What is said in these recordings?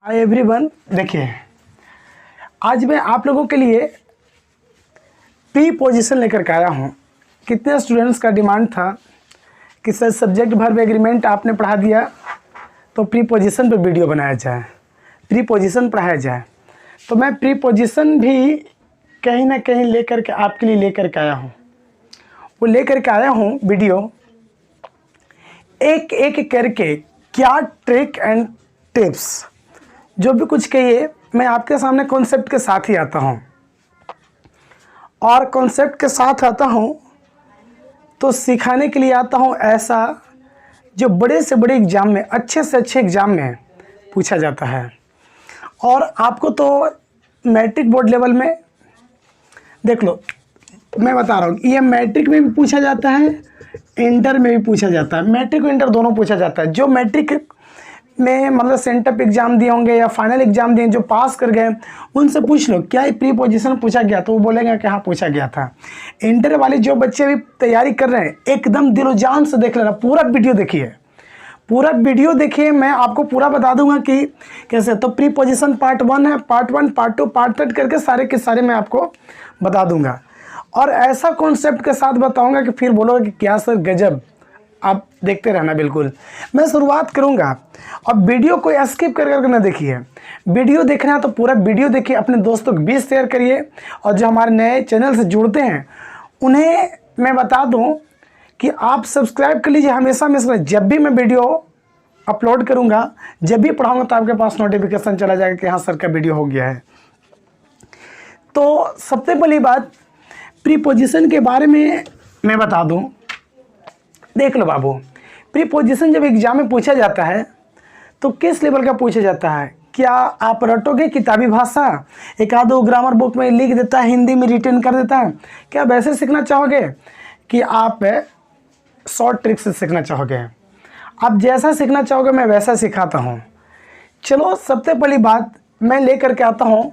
Hi everyone, देखिए आज मैं आप लोगों के लिए प्री पोजीशन लेकर के आया हूँ। कितने स्टूडेंट्स का डिमांड था कि सर सब्जेक्ट भर एग्रीमेंट आपने पढ़ा दिया तो प्री पोजीशन पर वीडियो बनाया जाए, प्री पोजीशन पढ़ाया जाए। तो मैं प्री पोजीशन भी कहीं ना कहीं लेकर के आपके लिए लेकर के आया हूँ। वो लेकर के आया हूँ वीडियो एक एक करके, क्या ट्रिक एंड टिप्स जो भी कुछ कहिए, मैं आपके सामने कॉन्सेप्ट के साथ ही आता हूँ। और कॉन्सेप्ट के साथ आता हूँ तो सिखाने के लिए आता हूँ ऐसा जो बड़े से बड़े एग्ज़ाम में, अच्छे से अच्छे एग्ज़ाम में पूछा जाता है। और आपको तो मैट्रिक बोर्ड लेवल में देख लो, मैं बता रहा हूँ, ये मैट्रिक में भी पूछा जाता है, इंटर में भी पूछा जाता है। मैट्रिक और इंटर दोनों पूछा जाता है। जो मैट्रिक में मतलब सेंटअप एग्जाम दिए होंगे या फाइनल एग्जाम दिए, जो पास कर गए, उनसे पूछ लो क्या प्री पोजीशन पूछा गया, तो वो बोलेंगे कि हाँ पूछा गया था। इंटर वाले जो बच्चे भी तैयारी कर रहे हैं, एकदम दिलो जान से देख लेना, पूरा वीडियो देखिए, पूरा वीडियो देखिए। मैं आपको पूरा बता दूंगा कि कैसे। तो प्री पोजीशन पार्ट 1 है, पार्ट 1, पार्ट 2, पार्ट 3 करके सारे के सारे मैं आपको बता दूंगा। और ऐसा कॉन्सेप्ट के साथ बताऊंगा कि फिर बोलोगे कि क्या सर गजब। आप देखते रहना बिल्कुल। मैं शुरुआत करूंगा और वीडियो को स्किप कर करके ना देखिए। वीडियो देखना है तो पूरा वीडियो देखिए, अपने दोस्तों को भी शेयर करिए। और जो हमारे नए चैनल से जुड़ते हैं उन्हें मैं बता दूं कि आप सब्सक्राइब कर लीजिए। हमेशा जब भी मैं वीडियो अपलोड करूंगा, जब भी पढ़ाऊंगा, तो आपके पास नोटिफिकेशन चला जाएगा कि हाँ सर का वीडियो हो गया है। तो सबसे पहली बात, प्री पोजीशन के बारे में मैं बता दूं। देख लो बाबू, प्री पोजीशन जब एग्जाम में पूछा जाता है तो किस लेवल का पूछा जाता है? क्या आप रटोगे किताबी भाषा, एक आधो ग्रामर बुक में लिख देता है, हिंदी में रिटर्न कर देता है? क्या वैसे सीखना चाहोगे कि आप शॉर्ट ट्रिक से सीखना चाहोगे? आप जैसा सीखना चाहोगे मैं वैसा सिखाता हूँ। चलो सबसे पहली बात मैं लेकर के आता हूँ,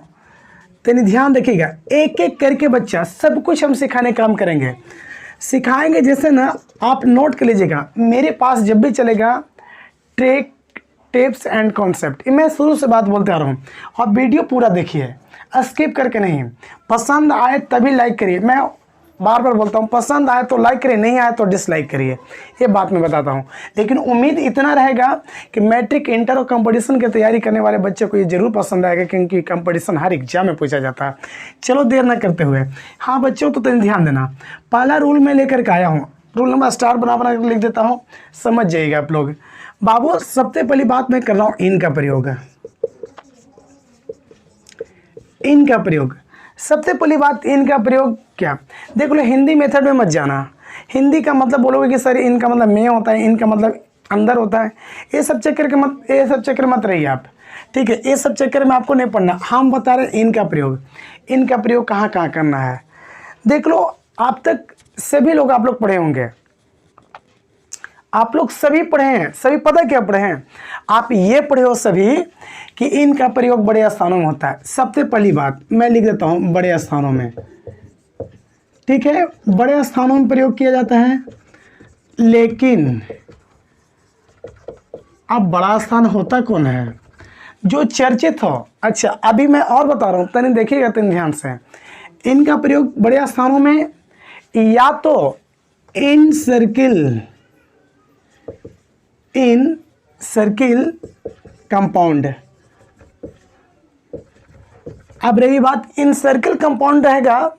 तो ध्यान रखिएगा। एक एक करके बच्चा सब कुछ हम सिखाने का काम करेंगे, सिखाएंगे। जैसे ना आप नोट कर लीजिएगा, मेरे पास जब भी चलेगा ट्रिक, टिप्स एंड कॉन्सेप्ट, मैं शुरू से बात बोलते आ रहा हूँ। और वीडियो पूरा देखिए, स्किप करके नहीं। पसंद आए तभी लाइक करिए, मैं बार बार बोलता हूँ, पसंद आए तो लाइक करिए, नहीं आए तो डिसलाइक करिए, ये बात मैं बताता हूँ। लेकिन उम्मीद इतना रहेगा कि मैट्रिक, इंटर और कंपटीशन की तैयारी करने वाले बच्चे को ये जरूर पसंद आएगा, क्योंकि कंपटीशन हर एग्जाम में पूछा जाता है। चलो देर ना करते हुए, हाँ बच्चों तो ध्यान देना। पहला रूल मैं लेकर के आया हूँ, रूल नंबर स्टार बना बना कर लिख देता हूँ, समझ जाइएगा आप लोग। बाबू सबसे पहली बात मैं कर रहा हूँ इनका प्रयोग। इनका प्रयोग, सबसे पहली बात इनका प्रयोग क्या? देख लो, हिंदी मेथड में मत जाना। हिंदी का मतलब बोलोगे कि सर इनका मतलब में होता है, इनका मतलब अंदर होता है, ये सब चक्कर मत रहिए आप, ठीक है? ये सब चक्कर में आपको नहीं पढ़ना। हम बता रहे हैं इनका प्रयोग। इनका प्रयोग कहाँ कहाँ करना है? देख लो, आप तक सभी लोग आप लोग पढ़े होंगे, आप लोग सभी पढ़े हैं। सभी पता क्या पढ़े हैं? आप ये पढ़े हो सभी कि इनका प्रयोग बड़े स्थानों में होता है। सबसे पहली बात मैं लिख देता हूं, बड़े स्थानों में, ठीक है? बड़े स्थानों में प्रयोग किया जाता है। लेकिन अब बड़ा स्थान होता कौन है? जो चर्चित हो। अच्छा, अभी मैं और बता रहा हूं, तनी देखिएगा तनी ध्यान से। इनका प्रयोग बड़े स्थानों में या तो इन सर्किल कंपाउंड। अब रही बात, इन सर्किल कंपाउंड रहेगा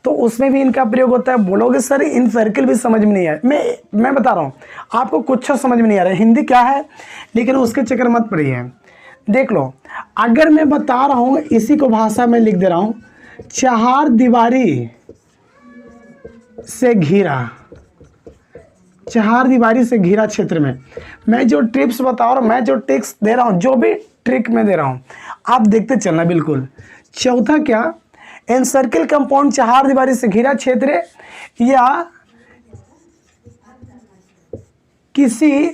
तो उसमें भी इनका प्रयोग होता है। बोलोगे सर इन सर्किल भी समझ में नहीं आया। मैं बता रहा हूं आपको, कुछ समझ में नहीं आ रहा है हिंदी क्या है, लेकिन उसके चक्कर मत पड़िए। देख लो, अगर मैं बता रहा हूं, इसी को भाषा में लिख दे रहा हूं, चार दीवारी से घिरा, चार दीवारी से घिरा क्षेत्र में, मैं जो टिप्स बता रहा हूँ, मैं जो टिप्स दे रहा हूँ, जो भी ट्रिक मैं दे रहा हूँ, आप देखते चलना बिल्कुल। चौथा क्या? इन सर्किल कंपाउंड, चार दीवारी से घिरा क्षेत्र या किसी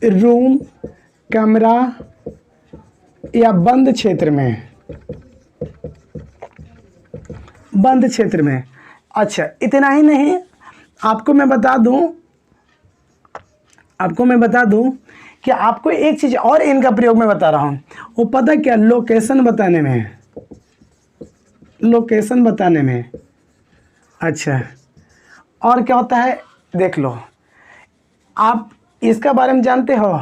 रूम, कमरा या बंद क्षेत्र में। अच्छा, इतना ही नहीं, आपको मैं बता दूं कि आपको एक चीज़ और इनका प्रयोग मैं बता रहा हूँ, वो पता क्या, लोकेशन बताने में है, लोकेशन बताने में। अच्छा, और क्या होता है देख लो, आप इसका बारे में जानते हो,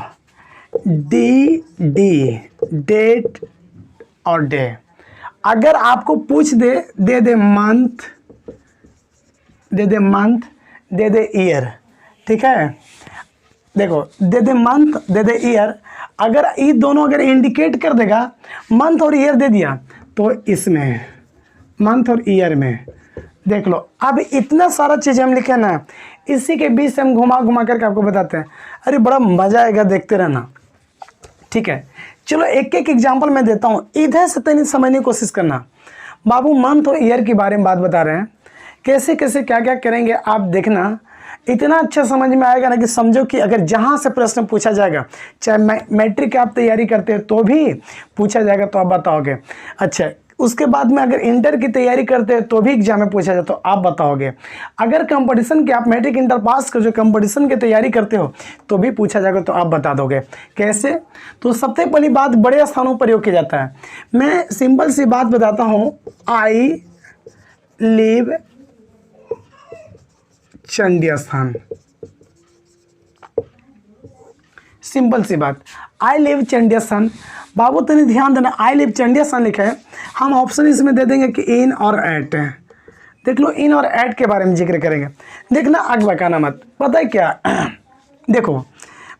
डी डेट और डे। अगर आपको पूछ दे दे मंथ, दे दे ईयर, ठीक है, देखो दे दे मंथ दे दे ईयर, अगर ये दोनों अगर इंडिकेट कर देगा, मंथ और ईयर दे दिया तो इसमें मंथ और ईयर में देख लो। अब इतना सारा चीज़ हम लिखे ना, इसी के बीच से हम घुमा घुमा करके आपको बताते हैं, अरे बड़ा मज़ा आएगा, देखते रहना, ठीक है। चलो एक एक एग्जांपल मैं देता हूँ, इधर से तनी समझने की कोशिश करना। बाबू मंथ और ईयर के बारे में बात बता रहे हैं, कैसे कैसे क्या क्या करेंगे आप देखना, इतना अच्छा समझ में आएगा ना कि समझो कि अगर जहाँ से प्रश्न पूछा जाएगा, चाहे मैट्रिक की आप तैयारी करते हो तो भी पूछा जाएगा तो आप बताओगे। अच्छा, उसके बाद में अगर इंटर की तैयारी करते हैं तो भी एग्जाम में पूछा जाए तो आप बताओगे। अगर कंपटीशन के आप मैट्रिक इंटर पास कर जो कंपटीशन की तैयारी करते हो तो भी पूछा जाएगा तो आप बता दोगे। कैसे? तो सबसे पहली बात, बड़े स्थानों पर प्रयोग किया जाता है। मैं सिंपल सी बात बताता हूँ, आई लिव चंडी स्थान, सिंपल सी बात, आई लिव चंडी स्थान। बाबू तनी ध्यान देना, आई लिव चंडी स्थान लिखा है, हम ऑप्शन इसमें दे देंगे कि इन और एट। देख लो, इन और एट के बारे में जिक्र करेंगे, देखना आग बकाना मत। पता है क्या देखो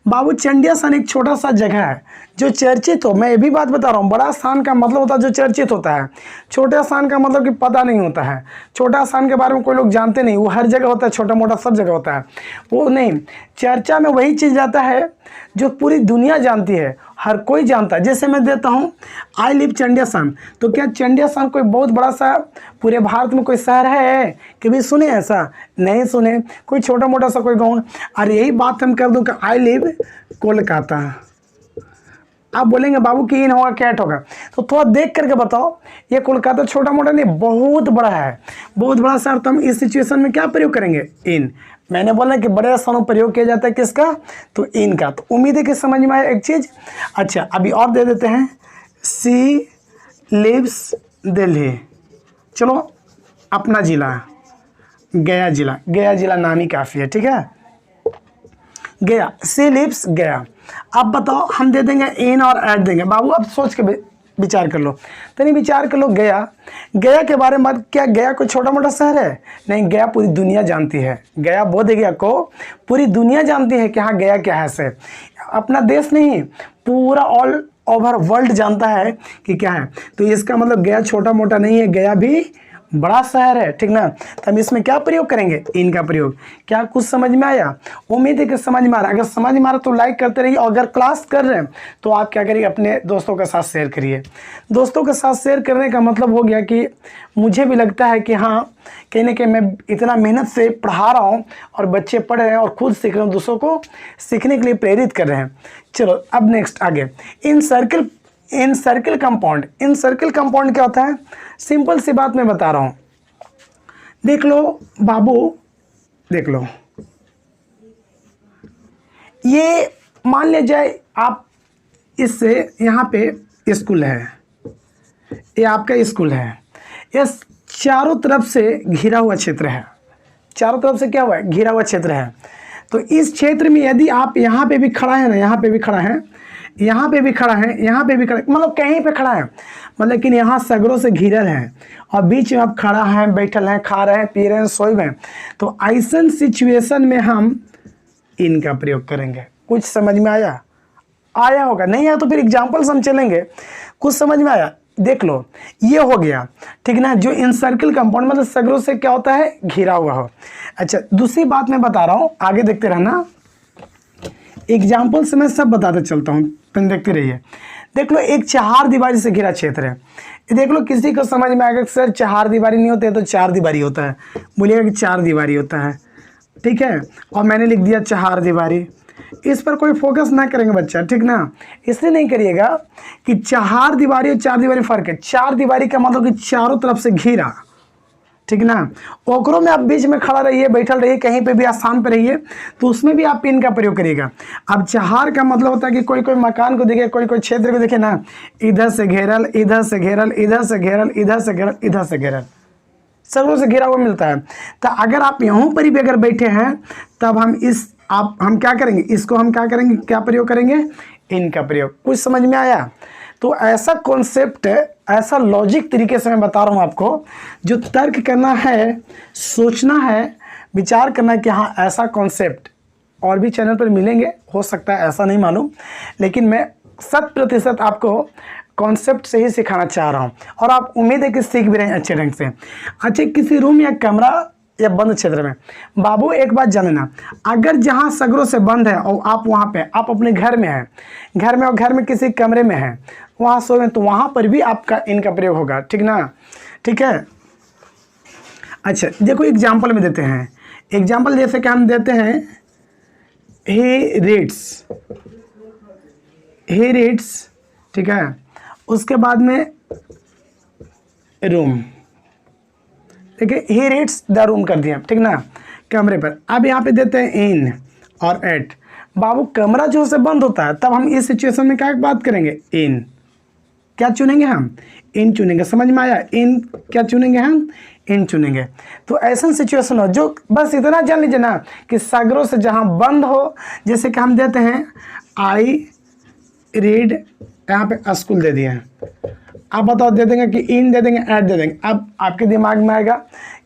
बाबू, चंडिया स्थान एक छोटा सा जगह है जो चर्चित हो। मैं ये भी बात बता रहा हूँ, बड़ा स्थान का मतलब होता है जो चर्चित होता है, छोटा स्थान का मतलब कि पता नहीं होता है। छोटा स्थान के बारे में कोई लोग जानते नहीं, वो हर जगह होता है, छोटा मोटा सब जगह होता है, वो नहीं। चर्चा में वही चीज़ जाता है जो पूरी दुनिया जानती है, हर कोई जानता है। जैसे मैं देता हूँ आई लिव चंडिया स्थान, तो क्या चंडिया स्थान कोई बहुत बड़ा सा पूरे भारत में कोई शहर है? कभी सुने ऐसा? नहीं सुने। कोई छोटा मोटा सा कोई गाँव। और यही बात हम कर दूँ कि आई लिव कोलकाता, आप बोलेंगे बाबू कि इन होगा कैट होगा, तो थोड़ा देख करके बताओ, ये कोलकाता छोटा मोटा नहीं, बहुत बड़ा है, बहुत बड़ा शहर। तो हम इस सिचुएशन में क्या प्रयोग करेंगे? इन। मैंने बोला कि बड़े स्थानों प्रयोग किया जाता है किसका? तो इन का। तो उम्मीद है कि समझ में आया एक चीज़। अच्छा, अभी और दे देते हैं, सी लिव्स दिल्ली। चलो अपना जिला गया जिला, गया जिला नाम ही काफ़ी है, ठीक है। गया, सी लिव्स गया। अब बताओ, हम दे देंगे इन और ऐड देंगे। बाबू अब सोच के विचार कर लो, तनी विचार कर लो। गया, गया के बारे में, क्या गया कोई छोटा मोटा शहर है? नहीं, गया पूरी दुनिया जानती है। गया बोध गया को पूरी दुनिया जानती है कि हाँ गया क्या है से। अपना देश नहीं, पूरा ऑल ओवर वर्ल्ड जानता है कि क्या है। तो इसका मतलब गया छोटा मोटा नहीं है, गया भी बड़ा शहर है, ठीक ना। तो हम इसमें क्या प्रयोग करेंगे? इनका प्रयोग। क्या कुछ समझ में आया? उम्मीद है कि समझ में आ रहा है। अगर समझ में आ रहा तो लाइक करते रहिए, और अगर क्लास कर रहे हैं तो आप क्या करिए, अपने दोस्तों के साथ शेयर करिए। दोस्तों के साथ शेयर करने का मतलब हो गया कि मुझे भी लगता है कि हाँ, कहीं ना कहीं मैं इतना मेहनत से पढ़ा रहा हूँ और बच्चे पढ़ रहे हैं और खुद सीख रहे हैं, दूसरों को सीखने के लिए प्रेरित कर रहे हैं। चलो अब नेक्स्ट आगे, इन सर्किल कंपाउंड। इन सर्किल कंपाउंड क्या होता है? सिंपल सी बात मैं बता रहा हूं, देख लो बाबू, देख लो, ये मान लिया जाए आप इससे, यहाँ पे स्कूल है, ये आपका स्कूल है, ये चारों तरफ से घिरा हुआ क्षेत्र है। चारों तरफ से क्या हुआ है? घिरा हुआ क्षेत्र है। तो इस क्षेत्र में यदि आप यहाँ पे भी खड़ा है ना, यहाँ पे भी खड़ा है, यहाँ पे भी खड़ा है, यहाँ पे भी खड़ा, मतलब कहीं पे खड़ा है, मतलब लेकिन यहाँ सगरों से घिरल है और बीच में आप खड़ा हैं, बैठल हैं, खा रहे हैं, पी रहे हैं, सोए हैं। तो ऐसन सिचुएशन में हम इनका प्रयोग करेंगे। कुछ समझ में आया? आया होगा, नहीं आया तो फिर एग्जाम्पल्स हम चलेंगे। कुछ समझ में आया? देख लो, ये हो गया, ठीक ना। जो इन सर्किल कंपाउंड मतलब सगरों से क्या होता है? घिरा हुआ हो। अच्छा, दूसरी बात मैं बता रहा हूँ, आगे देखते रहना, एग्जाम्पल से मैं सब बताते चलता हूँ, तुम देखते रहिए। देख लो, एक चार दीवारी से घिरा क्षेत्र है। देख लो, किसी को समझ में आएगा सर चार दीवारी नहीं होते तो चार दीवारी होता है, बोलिएगा कि चार दीवारी होता है, ठीक है। और मैंने लिख दिया चार दीवारी। इस पर कोई फोकस ना करेंगे बच्चा, ठीक ना। इसलिए नहीं करिएगा कि चार दीवारी और चार दीवारी फर्क है। चार दीवारी का मतलब कि चारों तरफ से घिरा, ठीक ना। ओकरों में आप बीच में खड़ा रहिए, बैठल रहिए, कहीं पे भी आसान पे रहिए, तो उसमें भी आप इन का प्रयोग करिएगा। अब चहार का मतलब होता है कि कोई कोई मकान को देखे, कोई कोई क्षेत्र को देखे ना, इधर से घेरल, इधर से घेरल, इधर से घेरल, इधर से घेरल, इधर से घेरल, सगरों से घिरा हुआ मिलता है। तो अगर आप यहाँ पर भी अगर बैठे हैं तब हम क्या करेंगे, इसको हम क्या करेंगे, क्या प्रयोग करेंगे, इनका प्रयोग। कुछ समझ में आया? तो ऐसा कॉन्सेप्ट है, ऐसा लॉजिक तरीके से मैं बता रहा हूँ आपको, जो तर्क करना है, सोचना है, विचार करना है कि हाँ ऐसा कॉन्सेप्ट और भी चैनल पर मिलेंगे, हो सकता है, ऐसा नहीं मालूम, लेकिन मैं 100% आपको कॉन्सेप्ट से ही सिखाना चाह रहा हूँ और आप उम्मीद है कि सीख भी रहे हैं अच्छे ढंग से। अच्छा, किसी रूम या कमरा या बंद क्षेत्र में, बाबू एक बात जान लेना, अगर जहाँ सगरों से बंद है और आप वहाँ पे, आप अपने घर में हैं, घर में और घर में किसी कमरे में हैं, वहाँ सोए, तो वहाँ पर भी आपका इनका प्रयोग होगा, ठीक ना, ठीक है। अच्छा देखो एग्जाम्पल में देते हैं, एग्जाम्पल जैसे कि हम देते हैं ही रीड्स, ठीक है, उसके बाद में रूम, ठीक है, ही रीड्स द रूम कर दिया, ठीक ना, कमरे पर। अब यहाँ पे देते हैं इन और एट, बाबू कमरा जो से बंद होता है तब हम इस सिचुएशन में क्या बात करेंगे, इन, क्या चुनेंगे हम, इन चुनेंगे। समझ में आया, इन क्या चुनेंगे हम, इन चुनेंगे। तो ऐसा सिचुएशन हो जो बस इतना जान लीजिए ना कि सागरों से जहाँ बंद हो, जैसे कि हम देते हैं आई रीड, यहाँ पे स्कूल दे दिए हैं, आप बताओ दे देंगे कि इन दे देंगे, ऐड दे देंगे। अब आपके दिमाग में आएगा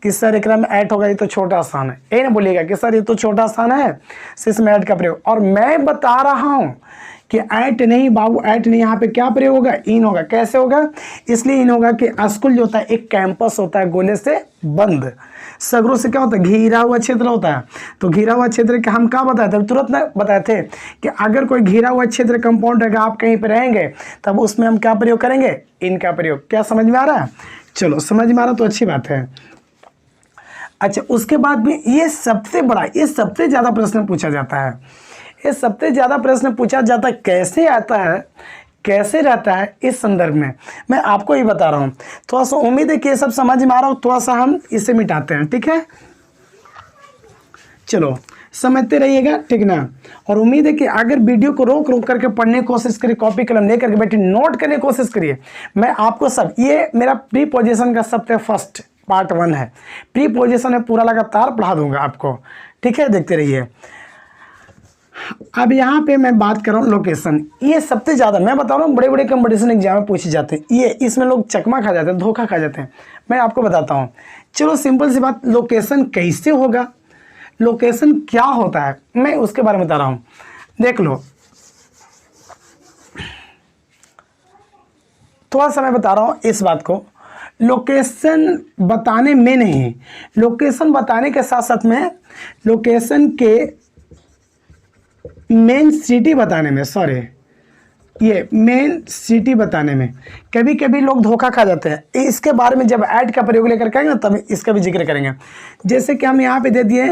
कि सर एक में ऐड होगा, ये तो छोटा स्थान है, ये ना बोलिएगा कि सर ये तो छोटा स्थान है, सिर्फ इसमें ऐड का प्रयोग। और मैं बता रहा हूँ कि ऐट नहीं बाबू, ऐट नहीं, यहाँ पे क्या प्रयोग होगा, इन होगा। कैसे होगा, इसलिए इन होगा कि स्कूल जो होता है एक कैंपस होता है गोले से बंद, सगरों से क्या होता है, घिरा हुआ क्षेत्र होता है। तो घिरा हुआ क्षेत्र के हम क्या बताए थे, तुरंत ना बताए थे कि अगर कोई घिरा हुआ क्षेत्र कंपाउंड रहेगा, आप कहीं पर रहेंगे, तब उसमें हम क्या प्रयोग करेंगे, इनका प्रयोग। क्या समझ में आ रहा है? चलो समझ में आ रहा तो अच्छी बात है। अच्छा उसके बाद में ये सबसे बड़ा, ये सबसे ज़्यादा प्रश्न पूछा जाता है, ये सबसे ज़्यादा प्रश्न पूछा जाता है, कैसे आता है, कैसे रहता है, इस संदर्भ में मैं आपको ही बता रहा हूँ। थोड़ा सा उम्मीद है कि ये सब समझ में आ रहा हो, थोड़ा सा हम इसे मिटाते हैं, ठीक है। चलो समझते रहिएगा, ठीक ना। और उम्मीद है कि अगर वीडियो को रोक रोक करके पढ़ने की कोशिश करिए, कॉपी कलम लेकर के बैठिए, नोट करने की कोशिश करिए। मैं आपको सब, ये मेरा प्री पोजीशन का सबसे फर्स्ट पार्ट 1 है, प्री पोजीशन में पूरा लगातार पढ़ा दूंगा आपको, ठीक है, देखते रहिए। अब यहाँ पे मैं बात कर रहा हूँ लोकेशन, ये सबसे ज़्यादा मैं बता रहा हूँ बड़े बड़े कंपटीशन एग्जाम में पूछे जाते हैं, ये इसमें लोग चकमा खा जाते हैं, धोखा खा जाते हैं। मैं आपको बताता हूँ, चलो सिंपल सी बात, लोकेशन कैसे होगा, लोकेशन क्या होता है, मैं उसके बारे में बता रहा हूँ। देख लो, थोड़ा सा मैं बता रहा हूँ इस बात को, लोकेशन बताने में नहीं, लोकेशन बताने के साथ साथ में लोकेशन के मेन सिटी बताने में, सॉरी, ये मेन सिटी बताने में कभी कभी लोग धोखा खा जाते हैं। इसके बारे में जब ऐड का प्रयोग लेकर करेंगे ना, तब इसका भी जिक्र करेंगे। जैसे कि हम यहाँ पे दे दिए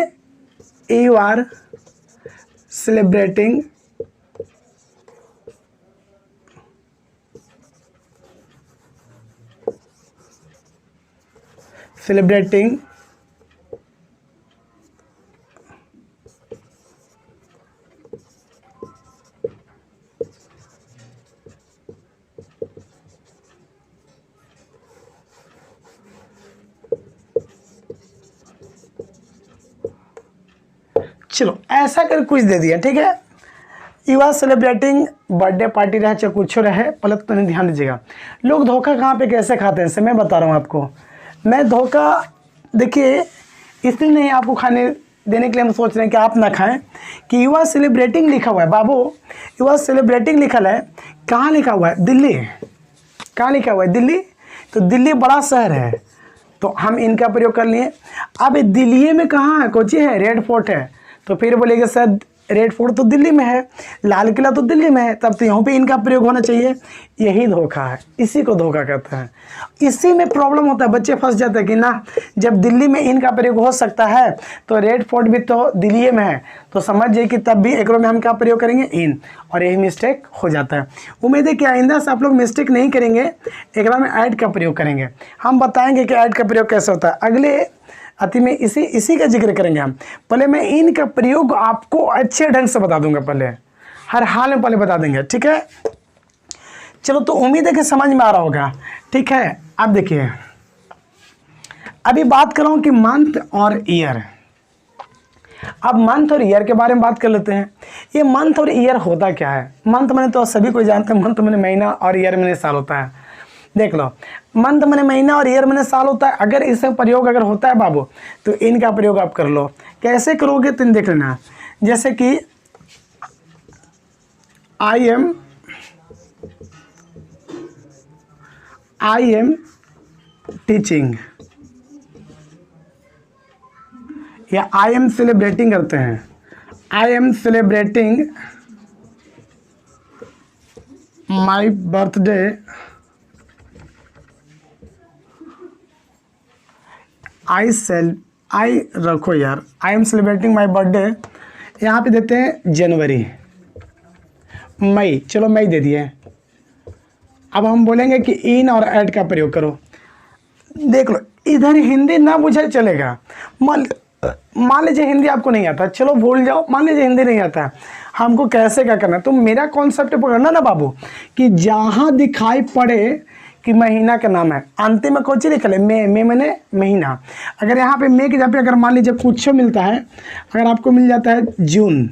यू आर सेलिब्रेटिंग चलो ऐसा कर कुछ दे दिया, ठीक है। You are celebrating birthday party रहे चाहे कुछ रहे, पहले तो नहीं ध्यान दीजिएगा। लोग धोखा कहाँ पे कैसे खाते हैं, मैं बता रहा हूँ आपको। मैं धोखा देखिए इसलिए नहीं आपको खाने देने के लिए हम सोच रहे हैं कि आप ना खाएं, कि यू आर सेलिब्रेटिंग लिखा हुआ है बाबू, यू आर सेलिब्रेटिंग लिखा है, कहाँ लिखा हुआ है, दिल्ली, कहाँ लिखा हुआ है, दिल्ली। तो दिल्ली बड़ा शहर है, तो हम इनका प्रयोग कर लिए। अब दिल्ली में कहाँ है, कोची है, रेड फोर्ट है, तो फिर बोलेंगे सर रेड फोर्ट तो दिल्ली में है, लाल किला तो दिल्ली में है, तब तो यहाँ पे इनका प्रयोग होना चाहिए। यही धोखा है, इसी को धोखा कहते हैं। इसी में प्रॉब्लम होता है, बच्चे फंस जाते हैं कि ना जब दिल्ली में इनका प्रयोग हो सकता है तो रेड फोर्ट भी तो दिल्ली में है, तो समझ जाइए कि तब भी एक में हम क्या प्रयोग करेंगे, इन, और यही मिस्टेक हो जाता है। उम्मीद है कि आइंदा से आप लोग मिस्टेक नहीं करेंगे, एक में ऐड का प्रयोग करेंगे। हम बताएंगे कि ऐड का प्रयोग कैसे होता है, अगले अति में इसी का जिक्र करेंगे हम। पहले मैं इन का प्रयोग आपको अच्छे ढंग से बता दूंगा, पहले हर हाल में पहले बता देंगे, ठीक है। चलो, तो उम्मीद है कि समझ में आ रहा होगा, ठीक है। अब देखिए, अभी बात कर रहा हूं कि मंथ और ईयर। अब मंथ और ईयर के बारे में बात कर लेते हैं। ये मंथ और ईयर होता क्या है? मंथ मैंने तो सभी को जानते हैं, मंथ मैंने महीना और ईयर मैंने साल होता है। देख लो, मंथ मैंने महीना और ईयर मैंने साल होता है। अगर इसका प्रयोग अगर होता है बाबू, तो इनका प्रयोग आप कर लो। कैसे करोगे तो देख लेना, जैसे कि आई एम टीचिंग या आई एम सेलिब्रेटिंग करते हैं। I am celebrating my birthday आई रखो यार, I am celebrating my birthday, यहाँ पे देते हैं जनवरी, मई, चलो मई दे दिए। अब हम बोलेंगे कि इन और ऐड का प्रयोग करो। देख लो, इधर हिंदी ना बुझे चलेगा। मान लीजिए हिंदी आपको नहीं आता, चलो भूल जाओ, मान लीजिए हिंदी नहीं आता, हमको कैसे क्या करना है, तो मेरा कॉन्सेप्ट पकड़ना ना बाबू, कि जहाँ दिखाई पड़े कि महीना का नाम है, अंतिम में कौन सी लिखा है, मे मैंने महीना। अगर यहाँ पे मे की जगह पे अगर मान लीजिए कुछ मिलता है, अगर आपको मिल जाता है जून,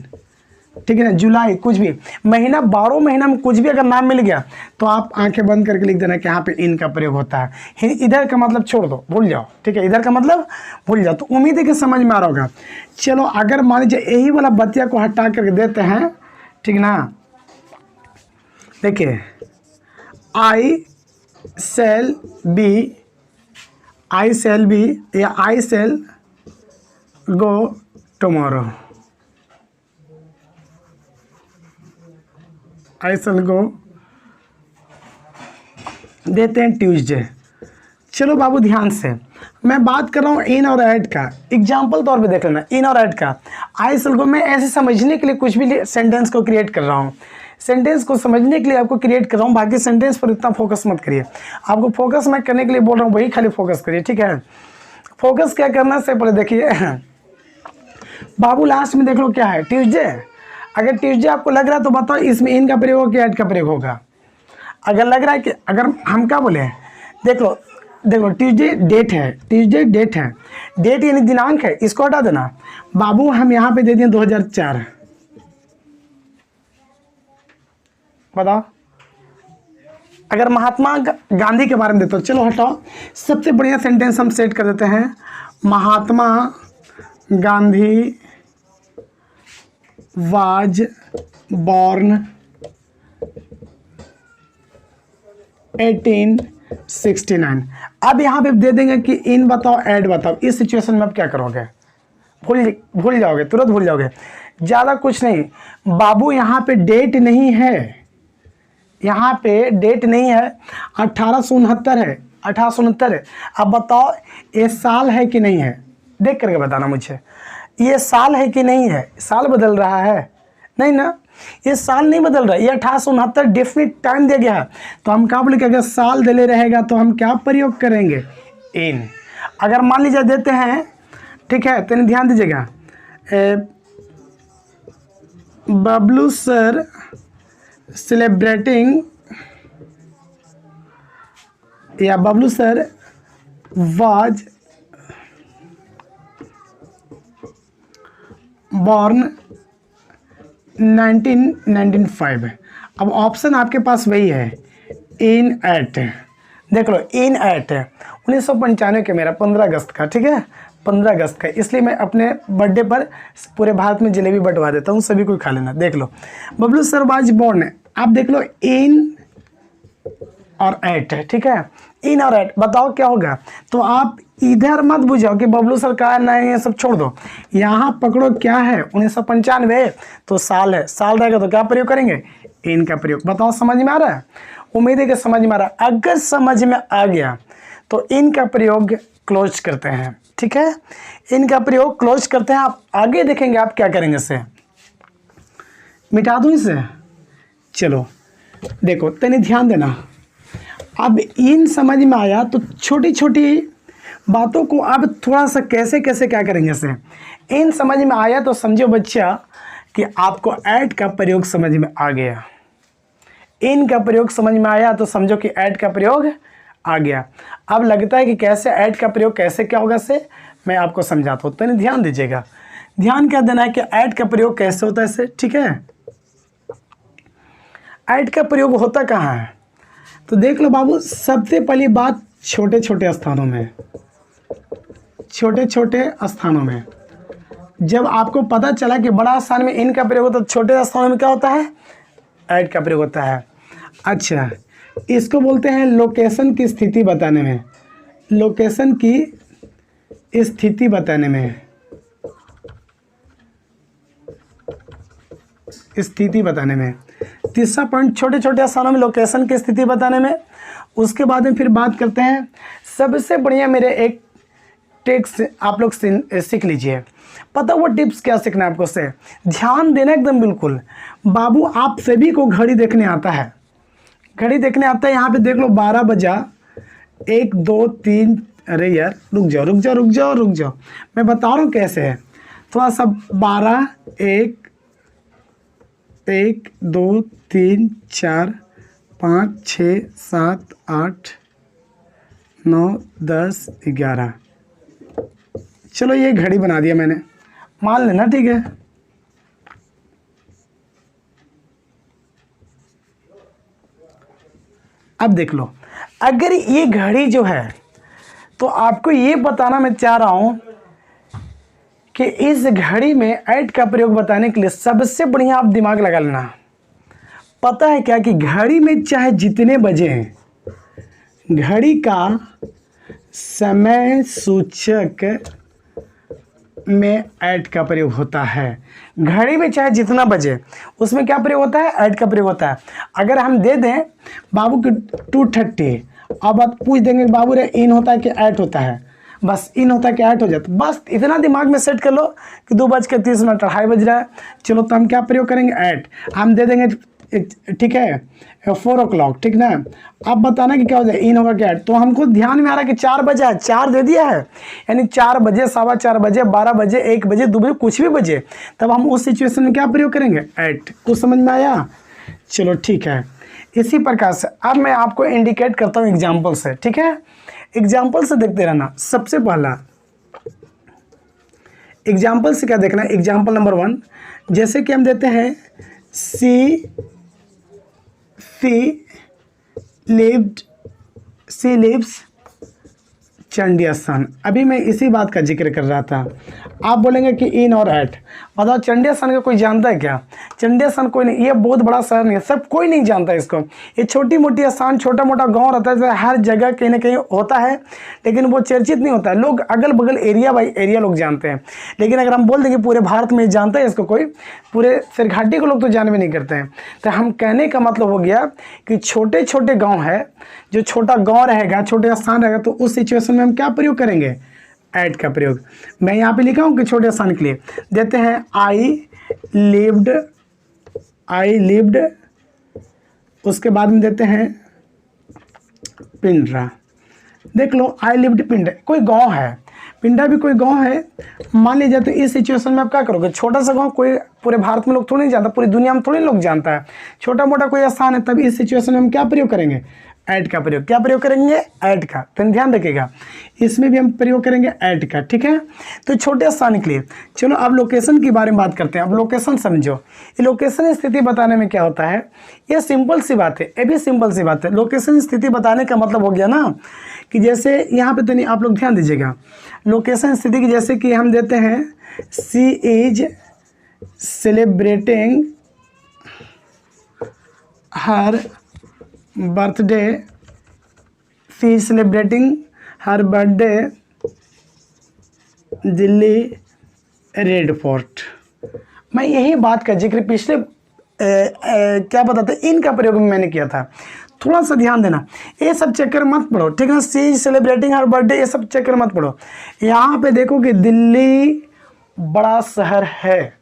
ठीक है ना, जुलाई, कुछ भी महीना, 12 महीना में कुछ भी अगर नाम मिल गया, तो आप आंखें बंद करके लिख देना कि यहाँ पे इन का प्रयोग होता है। इधर का मतलब छोड़ दो, भूल जाओ, ठीक है, इधर का मतलब भूल जाओ। तो उम्मीद है कि समझ में आ रहा होगा। चलो, अगर मान लीजिए यही वाला बतिया को हटा करके देते हैं, ठीक ना, देखिए, आई सेल बी या आई सेल गो टुमारो, आई सेल गो देते हैं ट्यूसडे। चलो बाबू, ध्यान से मैं बात कर रहा हूँ इन और ऐड का, एग्जाम्पल तौर पे देख लेना, इन और ऐड का। आई सेल गो, मैं ऐसे समझने के लिए कुछ भी सेंटेंस को क्रिएट कर रहा हूँ, सेंटेंस को समझने के लिए आपको क्रिएट कर रहा हूँ, बाकी सेंटेंस पर इतना फोकस मत करिए। आपको फोकस मैं करने के लिए बोल रहा हूँ, वही खाली फोकस करिए, ठीक है। फोकस क्या करना से पहले देखिए बाबू, लास्ट में देख लो क्या है, ट्यूसडे। अगर ट्यूसडे आपको लग रहा है तो बताओ इसमें इन का प्रयोग होगा कि ऐड का प्रयोग होगा। अगर लग रहा है कि, अगर हम क्या बोले, देख लो ट्यूसडे डेट है, ट्यूसडे डेट है, डेट यानी दिनांक है, इसको हटा देना बाबू। हम यहाँ पे दे दिए 2004, बताओ। अगर महात्मा गांधी के बारे में देते हो, चलो हटाओ, सबसे बढ़िया सेंटेंस हम सेट कर देते हैं, महात्मा गांधी वाज बॉर्न 1869। अब यहाँ पे दे देंगे कि इन बताओ, ऐड बताओ। इस सिचुएशन में आप क्या करोगे, भूल जाओगे, तुरंत भूल जाओगे, ज़्यादा कुछ नहीं बाबू। यहाँ पे डेट नहीं है, यहाँ पे डेट नहीं है, 1869 है, 1869 है। अब बताओ ये साल है कि नहीं है, देख करके बताना मुझे, ये साल है कि नहीं है। साल बदल रहा है? नहीं ना, ये साल नहीं बदल रहा है, ये 1869 डेफिनेट टाइम दिया गया है। तो हम क्या बोले कि अगर साल दिले रहेगा तो हम क्या प्रयोग करेंगे, इन। अगर मान लीजिए देते हैं, ठीक है, तो ध्यान दीजिएगा, बबलू सर सेलिब्रेटिंग या बबलू सर वाज बॉर्न 1995। अब ऑप्शन आपके पास वही है, इन एट। देख लो, इन एट 1995 के, मेरा 15 अगस्त का, ठीक है, 15 अगस्त का, इसलिए मैं अपने बर्थडे पर पूरे भारत में जलेबी बंटवा देता हूँ, सभी को खा लेना। देख लो, बबलू सर वाज बॉर्न, आप देख लो इन और एट है, ठीक है, इन और एट। बताओ क्या होगा। तो आप इधर मत बुझाओ कि बबलू सर कहा नहीं, ये सब छोड़ दो, यहाँ पकड़ो क्या है 1995, तो साल है, साल रहेगा तो क्या प्रयोग करेंगे, इन का प्रयोग। बताओ समझ में आ रहा है, उम्मीद है कि समझ में आ रहा है। अगर समझ में आ गया तो इनका प्रयोग क्लोज करते हैं, ठीक है, इनका प्रयोग क्लोज करते हैं। आप आगे देखेंगे आप क्या करेंगे, इसे मिटा दूं इसे। चलो देखो तनी ध्यान देना। अब इन समझ में आया तो छोटी छोटी बातों को अब थोड़ा सा कैसे कैसे क्या करेंगे इसे। इन समझ में आया तो समझो बच्चा कि आपको ऐड का प्रयोग समझ में आ गया। इन का प्रयोग समझ में आया तो समझो कि ऐड का प्रयोग आ गया। अब लगता है कि कैसे ऐड का प्रयोग कैसे क्या होगा, से मैं आपको समझाता हूँ, तो नहीं ध्यान दीजिएगा। ध्यान क्या देना है कि ऐड का प्रयोग कैसे होता है इसे, ठीक है। ऐड का प्रयोग होता कहाँ है, तो देख लो बाबू, सबसे पहली बात छोटे छोटे स्थानों में, छोटे छोटे स्थानों में। जब आपको पता चला कि बड़ा स्थान में इन का प्रयोग होता है, छोटे स्थानों में क्या होता है, ऐड का प्रयोग होता है। अच्छा, इसको बोलते हैं लोकेशन की स्थिति बताने में, लोकेशन की स्थिति बताने में, स्थिति बताने में। तीसरा पॉइंट, छोटे छोटे स्थानों में लोकेशन की स्थिति बताने में। उसके बाद में फिर बात करते हैं, सबसे बढ़िया मेरे एक टिप्स आप लोग सीख लीजिए। पता वो टिप्स क्या सीखना है आपको, से ध्यान देना एकदम बिल्कुल। बाबू आप सभी को घड़ी देखने आता है, घड़ी देखने आता है। यहाँ पे देख लो 12 बजा 1 2 3, अरे यार रुक जाओ रुक जाओ रुक जाओ रुक जाओ, मैं बता रहा हूँ कैसे है। थोड़ा सा 12 1 1 2 3 4 5 6 7 8 9 10 11, चलो ये घड़ी बना दिया मैंने, मान लेना, ठीक है। अब देख लो, अगर ये घड़ी जो है, तो आपको ये बताना मैं चाह रहा हूं कि इस घड़ी में ऐड का प्रयोग बताने के लिए सबसे बढ़िया आप दिमाग लगा लेना। पता है क्या कि घड़ी में चाहे जितने बजे हैं, घड़ी का समय सूचक में ऐड का प्रयोग होता है। घड़ी में चाहे जितना बजे, उसमें क्या प्रयोग होता है, ऐड का प्रयोग होता है। अगर हम दे दें बाबू की 2:30, अब आप पूछ देंगे बाबू रे इन होता है कि ऐड होता है, बस इन होता है कि ऐड हो जाता है, बस इतना दिमाग में सेट कर लो कि 2:30 2:30 बज रहा है, चलो तो हम क्या प्रयोग करेंगे, ऐड। हम दे देंगे, ठीक है, 4 o'clock, ठीक ना। अब बताना कि क्या हो जाए, इन होगा क्या, तो हमको ध्यान में आ रहा है कि 4 बजे है, 4 दे दिया है, यानी 4 बजे 4:15 बजे 12 बजे 1 बजे 2 बजे कुछ भी बजे, तब हम उस सिचुएशन में क्या प्रयोग करेंगे, ऐट। कुछ समझ में आया, चलो ठीक है। इसी प्रकार से अब मैं आपको इंडिकेट करता हूँ एग्जाम्पल से, ठीक है। एग्जाम्पल से देखते रहना। सबसे पहला एग्जाम्पल से क्या देखना है, एग्जाम्पल नंबर 1, जैसे कि हम देते हैं सी लिव्स चंडी स्थान। अभी मैं इसी बात का जिक्र कर रहा था। आप बोलेंगे कि इन और एट, बताओ चंडी स्थान का कोई जानता है क्या? चंडी स्थान कोई नहीं, ये बहुत बड़ा शहर नहीं है, सब कोई नहीं जानता इसको। ये छोटी मोटी स्थान, छोटा मोटा गांव रहता है, हर जगह कहीं ना कहीं होता है, लेकिन वो चर्चित नहीं होता है। लोग अगल बगल एरिया बाई एरिया लोग जानते हैं, लेकिन अगर हम बोल दें कि पूरे भारत में जानता है इसको कोई, पूरे सिरघाटी को लोग तो जान भी नहीं करते हैं। तो हम कहने का मतलब हो गया कि छोटे छोटे गाँव है, जो छोटा गाँव रहेगा, छोटे स्थान रहेगा, तो उस सिचुएशन में हम क्या प्रयोग करेंगे, ऐड का प्रयोग। मैं यहाँ पे लिखा हूँ कि छोटे स्थान के लिए देते हैं आई लिव्ड, उसके बाद में देते हैं पिंडरा। देख लो आई लिव्ड पिंड, कोई गांव है, पिंडा भी कोई गांव है मान लीजिए। तो इस सिचुएशन में आप क्या करोगे, छोटा सा गांव कोई पूरे भारत में लोग थोड़ी नहीं जानता, पूरी दुनिया में थोड़ी लोग जानता है, छोटा मोटा कोई स्थान है, तब इस सिचुएशन में हम क्या प्रयोग करेंगे, ऐड का प्रयोग। क्या प्रयोग करेंगे, ऐड का। तो ध्यान रखिएगा, इसमें भी हम प्रयोग करेंगे ऐड का, ठीक है। तो छोटे स्थान के लिए चलो अब लोकेशन के बारे में बात करते हैं। अब लोकेशन समझो, ये लोकेशन स्थिति बताने में क्या होता है, ये सिंपल सी बात है, ये भी सिंपल सी बात है। लोकेशन स्थिति बताने का मतलब हो गया ना कि जैसे यहाँ पे तो आप लोग ध्यान दीजिएगा, लोकेशन स्थिति की जैसे कि हम देते हैं she is celebrating her birthday she is celebrating her birthday Delhi Red Fort. मैं यही बात का जिक्र पिछले क्या बताते इनका प्रयोग मैंने किया था, थोड़ा सा ध्यान देना। ये सब चक्कर मत पढ़ो, ठीक है। She is celebrating her birthday, ये सब चक्कर मत पढ़ो। यहाँ पे देखो कि दिल्ली बड़ा शहर है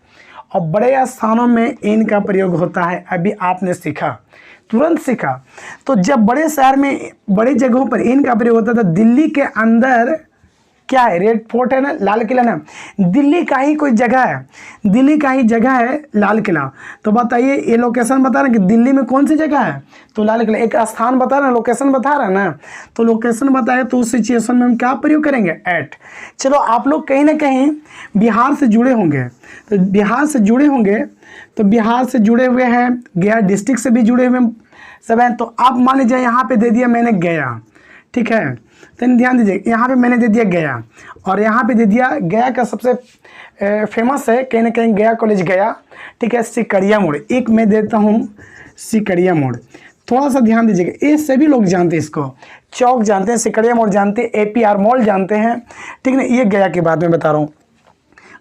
और बड़े स्थानों में इनका प्रयोग होता है। अभी आपने सीखा, तुरंत सीखा। तो जब बड़े शहर में बड़ी जगहों पर इनका प्रयोग होता था, दिल्ली के अंदर क्या है, रेड फोर्ट है ना, लाल किला ना, दिल्ली का ही कोई जगह है, दिल्ली का ही जगह है लाल किला। तो बताइए ये लोकेशन बता रहा है कि दिल्ली में कौन सी जगह है, तो लाल किला। एक स्थान बता रहा है, लोकेशन बता रहा है ना, तो लोकेशन बताए तो उस सिचुएशन में हम क्या प्रयोग करेंगे, एट। चलो आप लोग कहीं ना कहीं बिहार से जुड़े होंगे, तो बिहार से जुड़े होंगे, तो बिहार से जुड़े हुए हैं, गया डिस्ट्रिक्ट से भी जुड़े हुए सब हैं। तो आप मान लीजिए यहाँ पे दे दिया मैंने गया, ठीक है। तो ध्यान दीजिए, यहाँ पे मैंने दे दिया गया और यहाँ पे दे दिया गया का सबसे फेमस है कहीं ना कहीं गया कॉलेज गया, ठीक है। सिकरिया मोड़, एक मैं देता हूँ सिकरिया मोड़, थोड़ा सा ध्यान दीजिएगा। ये सभी लोग जानते हैं, इसको चौक जानते हैं, सिकरिया मोड़ जानते हैं, APR मॉल जानते हैं, ठीक है। ये गया की बात मैं बता रहा हूँ।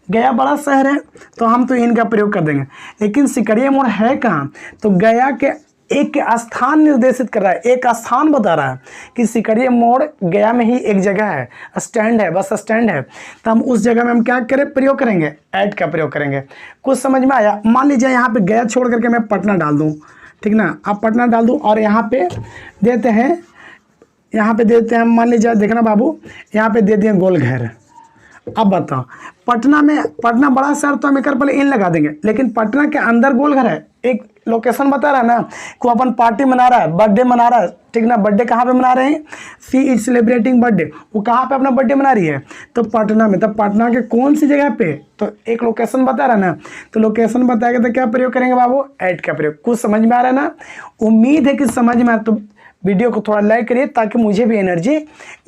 गया बड़ा शहर है तो हम तो इनका प्रयोग कर देंगे, लेकिन सिकरिया मोड़ है कहाँ, तो गया के एक स्थान निर्देशित कर रहा है, एक स्थान बता रहा है कि सिकरिया मोड़ गया में ही एक जगह है, स्टैंड है, बस स्टैंड है। तो हम उस जगह में हम क्या करें, प्रयोग करेंगे, ऐड का प्रयोग करेंगे। कुछ समझ में आया। मान लीजिए यहाँ पे गया छोड़ करके मैं पटना डाल दूँ, ठीक ना, आप पटना डाल दूँ और यहाँ पे देते हैं, यहाँ पे देते हैं, मान लीजिए देखना बाबू, यहाँ पे दे दिए गोलघर। अब बताओ पटना में, पटना बड़ा शहर तो हम एक पहले इन लगा देंगे, लेकिन पटना के अंदर गोलघर है, एक लोकेशन बता रहा है ना, को अपन पार्टी मना रहा है, बर्थडे मना रहा है, ठीक ना। बर्थडे कहाँ पे मना रहे हैं, शी इज सेलिब्रेटिंग बर्थडे, वो कहाँ पे अपना बर्थडे मना रही है, तो पटना में। तो पटना के कौन सी जगह पे, तो एक लोकेशन बता रहा है ना, तो लोकेशन बताएगा तो क्या प्रयोग करेंगे बाबू, ऐड का प्रयोग। कुछ समझ में आ रहा है ना, उम्मीद है कि समझ में आ। तो वीडियो को थोड़ा लाइक करिए ताकि मुझे भी एनर्जी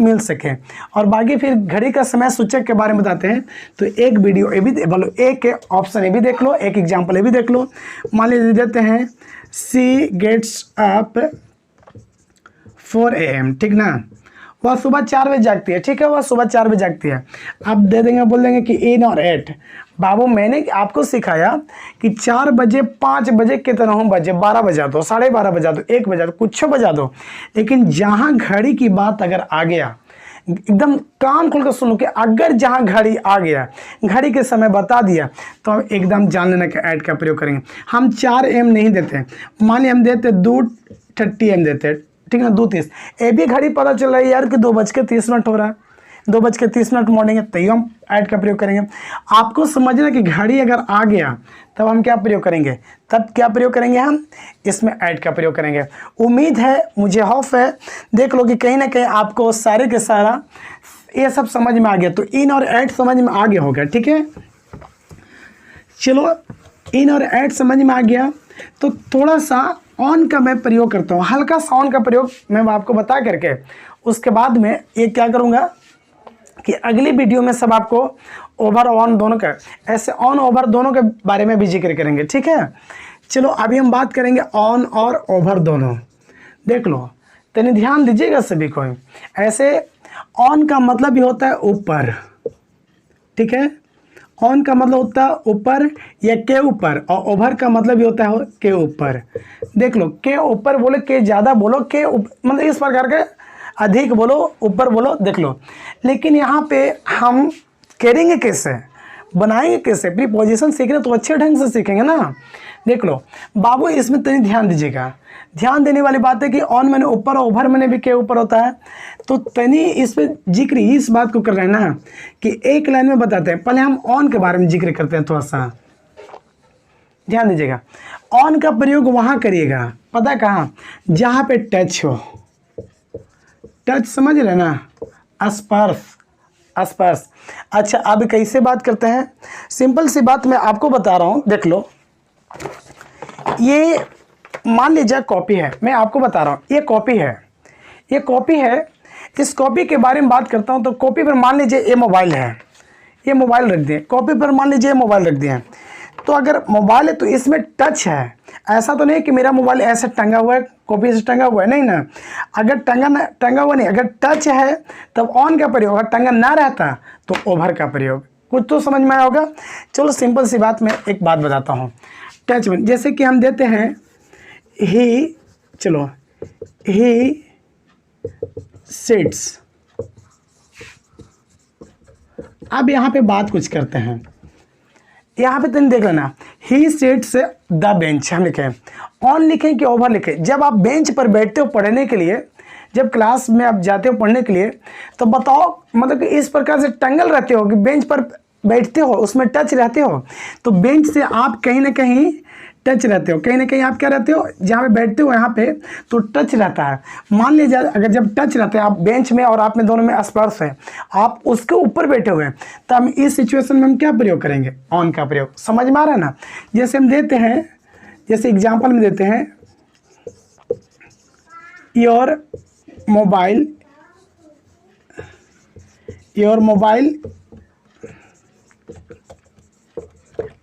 मिल सके। और बाकी फिर घड़ी का समय सूचक के बारे में बताते हैं। तो एक वीडियो ये भी बोलो, एक ऑप्शन ये भी देख लो, एक एग्जांपल ये भी देख लो। मान लीजिए देते हैं शी गेट्स अप 4 AM, ठीक ना, वह सुबह 4 बजे जागती है, ठीक है, वह सुबह 4 बजे जागती है। अब दे देंगे, बोल देंगे कि इन और एट। बाबू मैंने आपको सिखाया कि 4 बजे 5 बजे कितना हो बजे, 12 बजा दो, 12:30 बजा दो, 1 बजा दो, कुछ बजा दो, लेकिन जहाँ घड़ी की बात अगर आ गया, एकदम कान खोल कर सुनो कि अगर जहाँ घड़ी आ गया, घड़ी के समय बता दिया, तो हम एकदम जान लेना कि ऐड का प्रयोग करेंगे। हम 4 AM नहीं देते, मान लिया हम देते 2:30 AM देते, ठीक है, 2:30। ये भी घड़ी पता चल रहा है यार कि 2:30 हो रहा है, 2:30 मॉर्निंग है, तभी हम ऐड का प्रयोग करेंगे। आपको समझना कि घड़ी अगर आ गया तब हम क्या प्रयोग करेंगे, तब क्या प्रयोग करेंगे, हम इसमें ऐड का प्रयोग करेंगे। उम्मीद है, मुझे हौफ है, देख लो कि कहीं ना कहीं आपको सारे के सारा ये सब समझ में आ गया। तो इन और ऐड समझ में आ गया होगा, ठीक है। चलो इन और ऐड समझ में आ गया, तो थोड़ा सा ऑन का मैं प्रयोग करता हूँ, हल्का सा ऑन का प्रयोग मैं आपको बता करके उसके बाद में ये क्या करूँगा कि अगली वीडियो में सब आपको ओवर ऑन दोनों का, ऐसे ऑन ओवर दोनों के बारे में भी जिक्र करेंगे, ठीक है। चलो अभी हम बात करेंगे ऑन और ओवर दोनों। देख लो, तनी ध्यान दीजिएगा सभी को। ऐसे ऑन का मतलब भी होता है ऊपर, ठीक है, ऑन का मतलब होता है ऊपर या के ऊपर, और ओवर का मतलब भी होता है के ऊपर। देख लो, के ऊपर बोले, के ज़्यादा बोलो, के मतलब इस प्रकार के, अधिक बोलो, ऊपर बोलो, देख लो। लेकिन यहाँ पे हम करेंगे कैसे, बनाएंगे कैसे, प्रीपोजिशन सीख रहे तो अच्छे ढंग से सीखेंगे ना। देख लो बाबू, इसमें तनी ध्यान दीजिएगा। ध्यान देने वाली बात है कि ऑन मैंने ऊपर, ओवर मैंने भी के ऊपर होता है, तो तनी इस पे जिक्र इस बात को कर रहे हैं ना कि एक लाइन में बताते हैं। पहले हम ऑन के बारे में जिक्र करते हैं, थोड़ा सा ध्यान दीजिएगा। ऑन का प्रयोग वहाँ करिएगा, पता कहाँ, जहाँ पे टच हो, टच समझ रहे ना, स्पर्श, स्पर्श। अच्छा अब कैसे बात करते हैं, सिंपल सी बात मैं आपको बता रहा हूँ। देख लो, ये मान लीजिए कॉपी है, मैं आपको बता रहा हूँ ये कॉपी है, ये कॉपी है। इस कॉपी के बारे में बात करता हूँ, तो कॉपी पर मान लीजिए ये मोबाइल है, ये मोबाइल रख दिए, कॉपी पर मान लीजिए मोबाइल रख दिए। तो अगर मोबाइल है तो इसमें टच है, ऐसा तो नहीं कि मेरा मोबाइल ऐसे टंगा हुआ है, कॉपी से टंगा हुआ है, नहीं ना। अगर टंगा हुआ नहीं, अगर टच है तब ऑन का प्रयोग, अगर टंगा ना रहता तो ओवर का प्रयोग। कुछ तो समझ में आया होगा। चलो सिंपल सी बात, मैं एक बात बताता हूँ। टच में जैसे कि हम देते हैं ही, चलो ही सिट्स। अब यहाँ पे बात कुछ करते हैं, यहाँ पे तुम देख लेना, ही सिट्स द बेंच हम लिखें, ऑन लिखें कि ओवर लिखें। जब आप बेंच पर बैठते हो पढ़ने के लिए, जब क्लास में आप जाते हो पढ़ने के लिए, तो बताओ मतलब कि इस प्रकार से टंगल रहते हो कि बेंच पर बैठते हो, उसमें टच रहते हो, तो बेंच से आप कहीं ना कहीं टच रहते हो, कहीं ना कहीं आप क्या रहते हो, जहाँ पे बैठते हो यहाँ पे तो टच रहता है। मान लीजिए अगर जब टच रहता है, आप बेंच में और आप में दोनों में स्पर्श है, आप उसके ऊपर बैठे हुए हैं, तो हम इस सिचुएशन में हम क्या प्रयोग करेंगे, ऑन का प्रयोग। समझ में आ रहा है ना। जैसे हम देते हैं, जैसे एग्जाम्पल में देते हैं, योर मोबाइल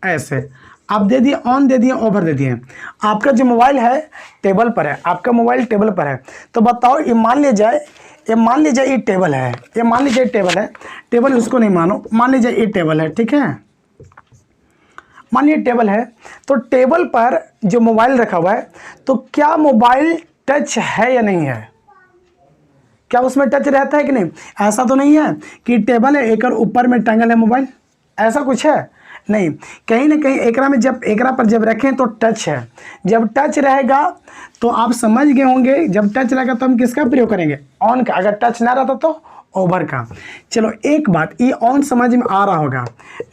ऐसे आप दे दिए, ऑन दे दिए, ओवर दे दिए। आपका जो मोबाइल है टेबल पर है, आपका मोबाइल टेबल पर है, तो बताओ ये मान लीजिए ये टेबल है, ये मान लीजिए टेबल है, टेबल उसको नहीं मानो, मान लीजिए ये टेबल है, ठीक है, मान लीजिए टेबल है, तो टेबल पर जो मोबाइल रखा हुआ है, तो क्या मोबाइल टच है या नहीं है, क्या उसमें टच रहता है कि नहीं। ऐसा तो नहीं है कि टेबल है एक और ऊपर में टंगल है मोबाइल, ऐसा कुछ है नहीं। कहीं ना कहीं एकरा में जब एकरा पर जब रखें तो टच है, जब टच रहेगा तो आप समझ गए होंगे, जब टच रहेगा तो हम किसका प्रयोग करेंगे, ऑन का। अगर टच ना रहता तो ओवर का। चलो एक बात, ये ऑन समझ में आ रहा होगा।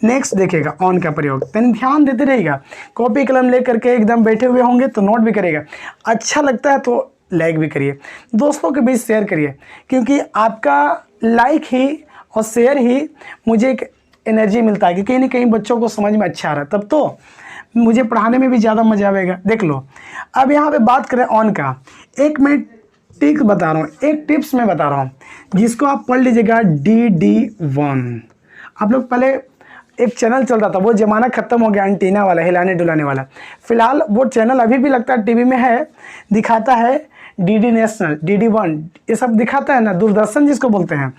नेक्स्ट देखिएगा ऑन का प्रयोग, तन ध्यान देते रहिएगा, कॉपी कलम लेकर के एकदम बैठे हुए होंगे तो नोट भी करिएगा, अच्छा लगता है तो लाइक भी करिए, दोस्तों के बीच शेयर करिए, क्योंकि आपका लाइक ही और शेयर ही मुझे एक एनर्जी मिलता है कि कहीं ना कहीं बच्चों को समझ में अच्छा आ रहा है, तब तो मुझे पढ़ाने में भी ज़्यादा मजा आएगा। देख लो, अब यहाँ पे बात करें ऑन का, एक मैं टिप्स बता रहा हूँ, एक टिप्स मैं बता रहा हूँ जिसको आप पढ़ लीजिएगा, DD1। आप लोग पहले एक चैनल चलता था, वो ज़माना ख़त्म हो गया, एंटीना वाला, हिलाने डुलाने वाला। फिलहाल वो चैनल अभी भी लगता है टीवी में है, दिखाता है DD नेशनल, DD1, ये सब दिखाता है ना, दूरदर्शन जिसको बोलते हैं,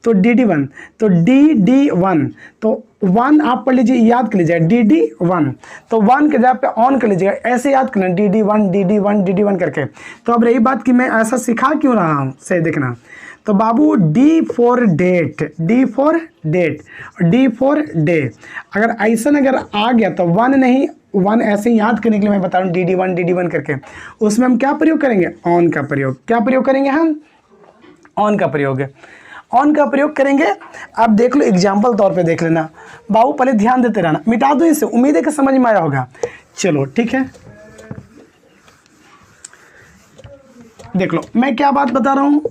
तो DD1, तो DD1, तो 1 आप पढ़ लीजिए, याद कर लीजिए DD1, तो 1 के जगह पे ऑन कर लीजिएगा, ऐसे याद करना DD1 DD1 DD1 करके। तो अब रही बात कि मैं ऐसा सिखा क्यों रहा हूँ, सही देखना। तो बाबू D for date, D for date, D for day, अगर ऐसा अगर आ गया तो 1 नहीं, 1 ऐसे ही याद करने के लिए मैं बता रहा हूँ DD1 करके। उसमें हम क्या प्रयोग करेंगे, ऑन का प्रयोग। क्या प्रयोग करेंगे हम, ऑन का प्रयोग, ऑन का प्रयोग करेंगे। अब देख लो एग्जाम्पल तौर पे देख लेना बाबू, पहले ध्यान देते रहना, मिटा दो इसे, उम्मीद है कि समझ में आया होगा। चलो ठीक है, देख लो मैं क्या बात बता रहा हूँ,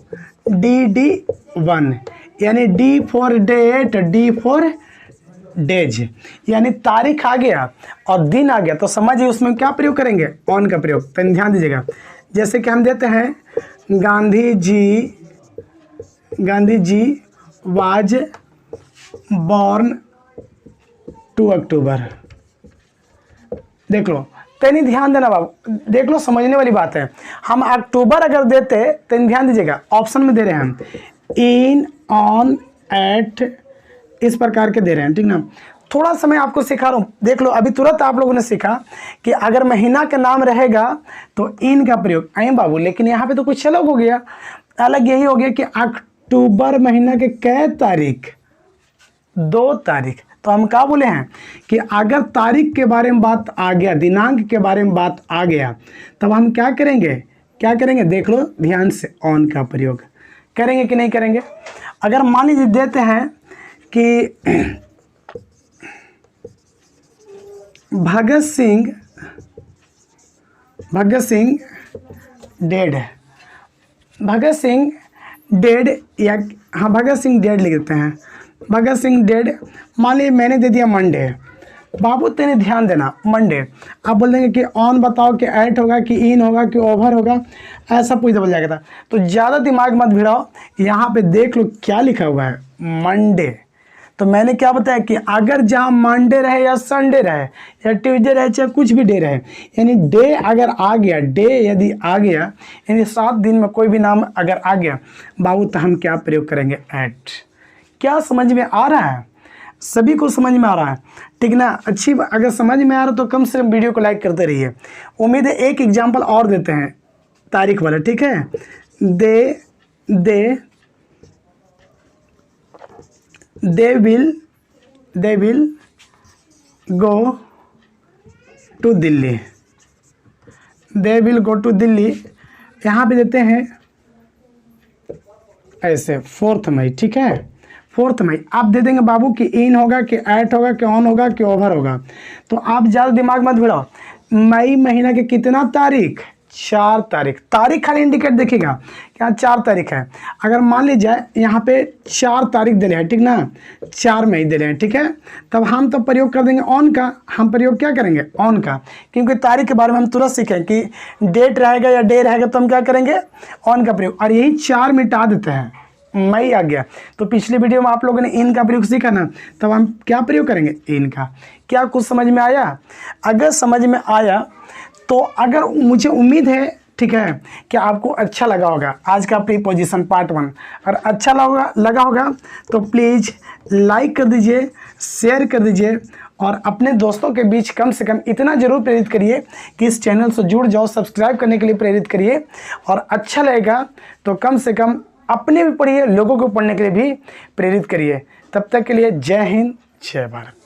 DD1 यानी D for date, D for days, यानी तारीख आ गया और दिन आ गया तो समझिए उसमें क्या प्रयोग करेंगे, ऑन का प्रयोग। तो ध्यान दीजिएगा, जैसे कि हम देते हैं गांधी जी वाज बॉर्न 2 अक्टूबर। देख लो, तनी ध्यान देना बाबू, देख लो समझने वाली बात है। हम अक्टूबर अगर देते, तनी ध्यान दीजिएगा, ऑप्शन में दे रहे हैं हम इन, ऑन, एट, इस प्रकार के दे रहे हैं, ठीक ना। थोड़ा समय आपको सिखा रहा हूँ, देख लो अभी तुरंत आप लोगों ने सीखा कि अगर महीना का नाम रहेगा तो इन का प्रयोग, आई बाबू, लेकिन यहाँ पे तो कुछ अलग हो गया, अलग यही हो गया कि अक्टूबर महीना के कै तारीख, 2 तारीख। तो हम क्या बोले हैं कि अगर तारीख के बारे में बात आ गया, दिनांक के बारे में बात आ गया, तब हम क्या करेंगे, देख लो ध्यान से, ऑन का प्रयोग करेंगे कि नहीं करेंगे। अगर मान लीजिए देते हैं कि भगत सिंह डेड, या हाँ भगत सिंह डेड लिख देते हैं, भगत सिंह डेड। मान लीजिए मैंने दे दिया मंडे, बाबू तेने ध्यान देना, मंडे आप बोल देंगे कि ऑन बताओ कि ऐट होगा कि इन होगा कि ओवर होगा, ऐसा पूछ बोल जाएगा। तो ज़्यादा दिमाग मत भिड़ाओ, यहाँ पे देख लो क्या लिखा हुआ है, मंडे। तो मैंने क्या बताया कि अगर जहाँ मंडे रहे या संडे रहे या ट्यूसडे रहे चाहे कुछ भी डे रहे, यानी डे अगर आ गया, डे यदि आ गया यानी 7 दिन में कोई भी नाम अगर आ गया बाबू, तो हम क्या प्रयोग करेंगे? एट। क्या समझ में आ रहा है? सभी को समझ में आ रहा है? ठीक ना? अच्छी, अगर समझ में आ रहा तो कम से कम वीडियो को लाइक करते रहिए। उम्मीद है एक एग्जाम्पल और देते हैं तारीख वाला, ठीक है? They will go to Delhi. They will go to Delhi, यहाँ पे देते हैं ऐसे 4 मई, ठीक है? 4 मई आप दे देंगे बाबू कि इन होगा कि एट होगा कि ऑन होगा कि ओवर होगा। तो आप ज़्यादा दिमाग मत भिड़ाओ। मई महीना के कितना तारीख? 4 तारीख। तारीख खाली इंडिकेट देखिएगा कि हाँ 4 तारीख है। अगर मान लीजिए यहाँ पे 4 तारीख दिले हैं, ठीक ना, 4 मई दिले हैं, ठीक है, तब हम तो प्रयोग कर देंगे ऑन का। हम प्रयोग क्या करेंगे? ऑन का, क्योंकि तारीख के बारे में हम तुरंत सीखें कि डेट रहेगा या डे रहेगा तो हम क्या करेंगे? ऑन का प्रयोग। और यही 4 मिटा देते हैं, मई आ गया। तो पिछले वीडियो में आप लोगों ने इन का प्रयोग सीखा ना, तब हम क्या प्रयोग करेंगे? इन का। क्या कुछ समझ में आया? अगर समझ में आया तो अगर मुझे उम्मीद है, ठीक है, कि आपको अच्छा लगा होगा आज का प्रीपोजिशन पार्ट 1। अगर अच्छा लगा होगा तो प्लीज़ लाइक कर दीजिए, शेयर कर दीजिए और अपने दोस्तों के बीच कम से कम इतना ज़रूर प्रेरित करिए कि इस चैनल से जुड़ जाओ। सब्सक्राइब करने के लिए प्रेरित करिए और अच्छा लगेगा तो कम से कम अपने भी पढ़िए, लोगों को पढ़ने के लिए भी प्रेरित करिए। तब तक के लिए जय हिंद, जय भारत।